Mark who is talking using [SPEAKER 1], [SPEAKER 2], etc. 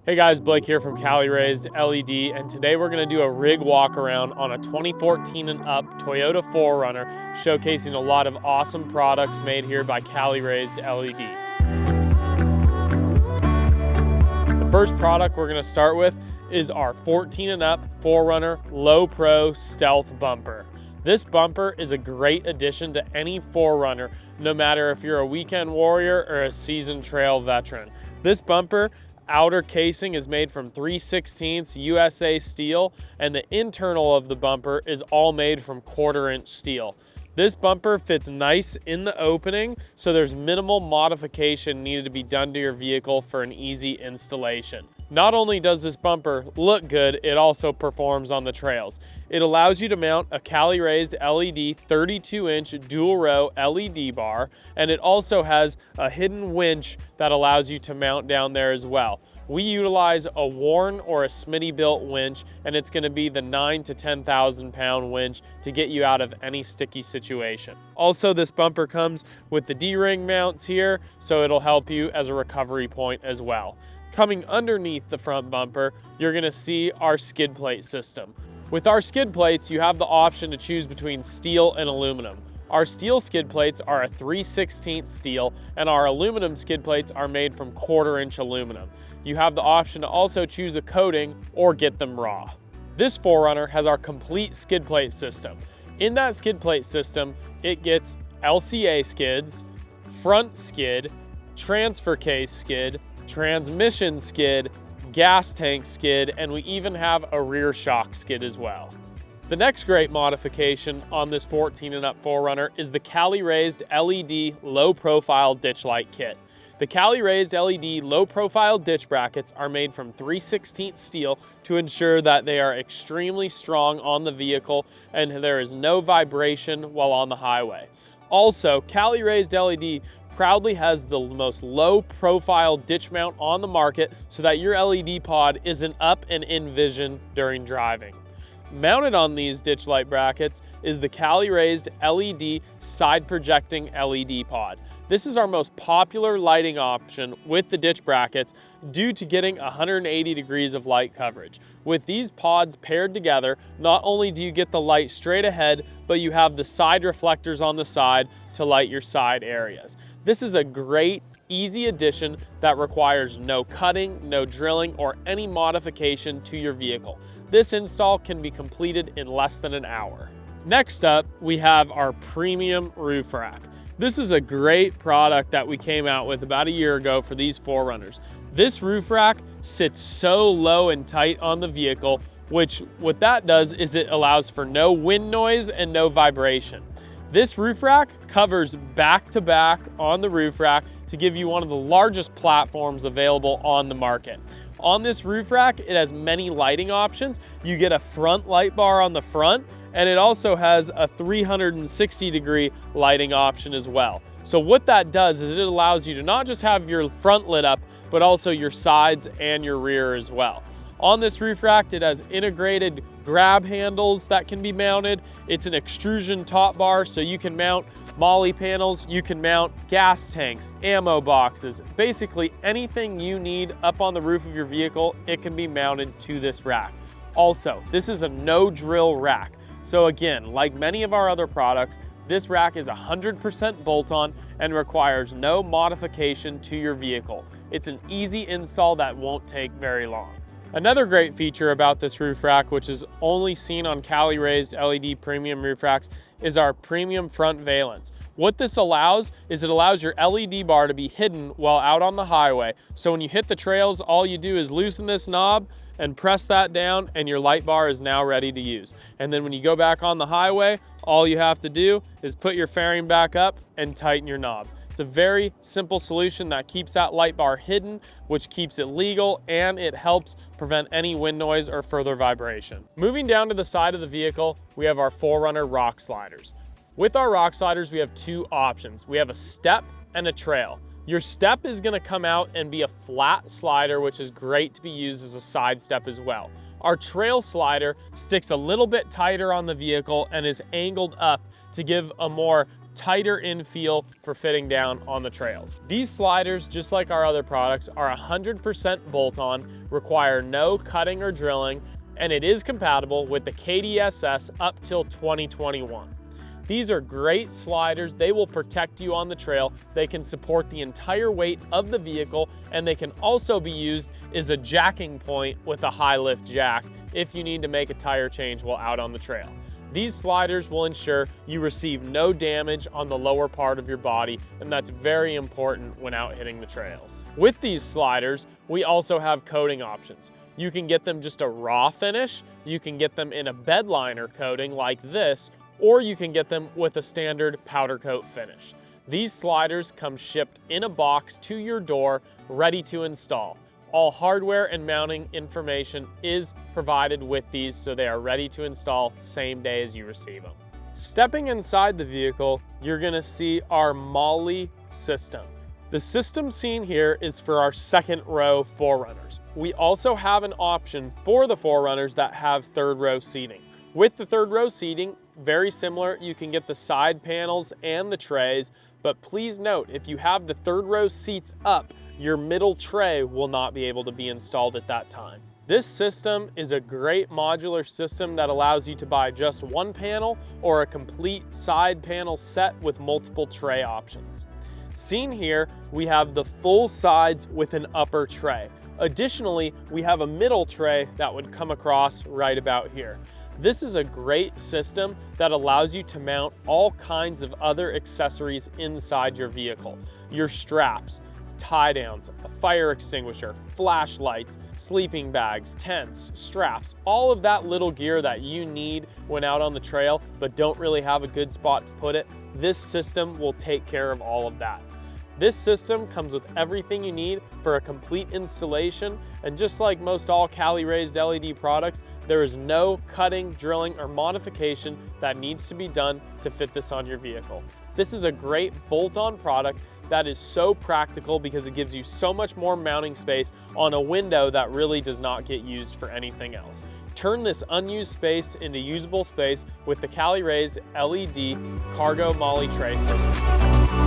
[SPEAKER 1] Hey guys, Blake here from Cali Raised LED, and today we're going to do a rig walk around on a 2014 and up Toyota 4Runner, showcasing a lot of awesome products made here by Cali Raised LED. The first product we're going to start with is our 14 and up 4Runner Low Pro Stealth Bumper. This bumper is a great addition to any 4Runner, no matter if you're a weekend warrior or a seasoned trail veteran. This bumper outer casing is made from 3/16 USA steel, and the internal of the bumper is all made from 1/4" steel. This bumper fits nice in the opening, so there's minimal modification needed to be done to your vehicle for an easy installation. Not only does this bumper look good, it also performs on the trails. It allows you to mount a Cali Raised LED 32-inch dual row LED bar, and it also has a hidden winch that allows you to mount down there as well. We utilize a Warn or a Smitty built winch, and it's going to be the 9,000 to 10,000 pound winch to get you out of any sticky situation. Also, this bumper comes with the D-ring mounts here, so it'll help you as a recovery point as well. Coming underneath the front bumper, you're going to see our skid plate system. With our skid plates, you have the option to choose between steel and aluminum. Our steel skid plates are a 3/16 steel, and our aluminum skid plates are made from 1/4" aluminum. You have the option to also choose a coating or get them raw. This 4Runner has our complete skid plate system. In that skid plate system, it gets LCA skids, front skid, transfer case skid, transmission skid, gas tank skid, and we even have a rear shock skid as well. The next great modification on this 14 and up 4Runner is the Cali Raised LED low profile ditch light kit. The Cali Raised LED low profile ditch brackets are made from 3/16 steel to ensure that they are extremely strong on the vehicle and there is no vibration while on the highway. Also, Cali Raised LED proudly has the most low profile ditch mount on the market so that your LED pod isn't up and in vision during driving. Mounted on these ditch light brackets is the Cali Raised LED side projecting LED pod. This is our most popular lighting option with the ditch brackets due to getting 180 degrees of light coverage. With these pods paired together, not only do you get the light straight ahead, but you have the side reflectors on the side to light your side areas. This is a great, easy addition that requires no cutting, no drilling, or any modification to your vehicle. This install can be completed in less than an hour. Next up, we have our premium roof rack. This is a great product that we came out with about a year ago for these 4Runners. This roof rack sits so low and tight on the vehicle, which what that does is it allows for no wind noise and no vibration. This roof rack covers back to back on the roof rack to give you one of the largest platforms available on the market. On this roof rack, it has many lighting options. You get a front light bar on the front, and it also has a 360 degree lighting option as well. So what that does is it allows you to not just have your front lit up, but also your sides and your rear as well. On this roof rack, it has integrated grab handles that can be mounted. It's an extrusion top bar, so you can mount Molle panels, you can mount gas tanks, ammo boxes, basically anything you need up on the roof of your vehicle, it can be mounted to this rack. Also, this is a no drill rack. So again, like many of our other products, this rack is 100% bolt-on and requires no modification to your vehicle. It's an easy install that won't take very long. Another great feature about this roof rack, which is only seen on Cali Raised LED premium roof racks, is our premium front valance. What this allows is it allows your LED bar to be hidden while out on the highway. So when you hit the trails, all you do is loosen this knob and press that down and your light bar is now ready to use. And then when you go back on the highway, all you have to do is put your fairing back up and tighten your knob. It's a very simple solution that keeps that light bar hidden, which keeps it legal, and it helps prevent any wind noise or further vibration. Moving down to the side of the vehicle, we have our 4Runner rock sliders. With our rock sliders, we have two options. We have a step and a trail. Your step is gonna come out and be a flat slider, which is great to be used as a side step as well. Our trail slider sticks a little bit tighter on the vehicle and is angled up to give a more tighter infill for fitting down on the trails. These sliders, just like our other products, are 100% bolt-on, require no cutting or drilling, and it is compatible with the KDSS up till 2021. These are great sliders. They will protect you on the trail. They can support the entire weight of the vehicle, and they can also be used as a jacking point with a high lift jack if you need to make a tire change while out on the trail. These sliders will ensure you receive no damage on the lower part of your body, and that's very important when out hitting the trails. With these sliders, we also have coating options. You can get them just a raw finish, you can get them in a bed liner coating like this, or you can get them with a standard powder coat finish. These sliders come shipped in a box to your door, ready to install. All hardware and mounting information is provided with these, so they are ready to install same day as you receive them. Stepping inside the vehicle, you're gonna see our Molle system. The system seen here is for our second row 4Runners. We also have an option for the 4Runners that have third row seating. With the third row seating, very similar, you can get the side panels and the trays, but please note, if you have the third row seats up, your middle tray will not be able to be installed at that time. This system is a great modular system that allows you to buy just one panel or a complete side panel set with multiple tray options. Seen here, we have the full sides with an upper tray. Additionally, we have a middle tray that would come across right about here. This is a great system that allows you to mount all kinds of other accessories inside your vehicle. Your straps, tie downs, a fire extinguisher, flashlights, sleeping bags, tents, straps, all of that little gear that you need when out on the trail but don't really have a good spot to put it. This system will take care of all of that. This system comes with everything you need for a complete installation, and just like most all Cali raised LED products, there is no cutting, drilling, or modification that needs to be done to fit this on your vehicle. This is a great bolt-on product that is so practical because it gives you so much more mounting space on a window that really does not get used for anything else. Turn this unused space into usable space with the Cali raised LED cargo Molle tray system.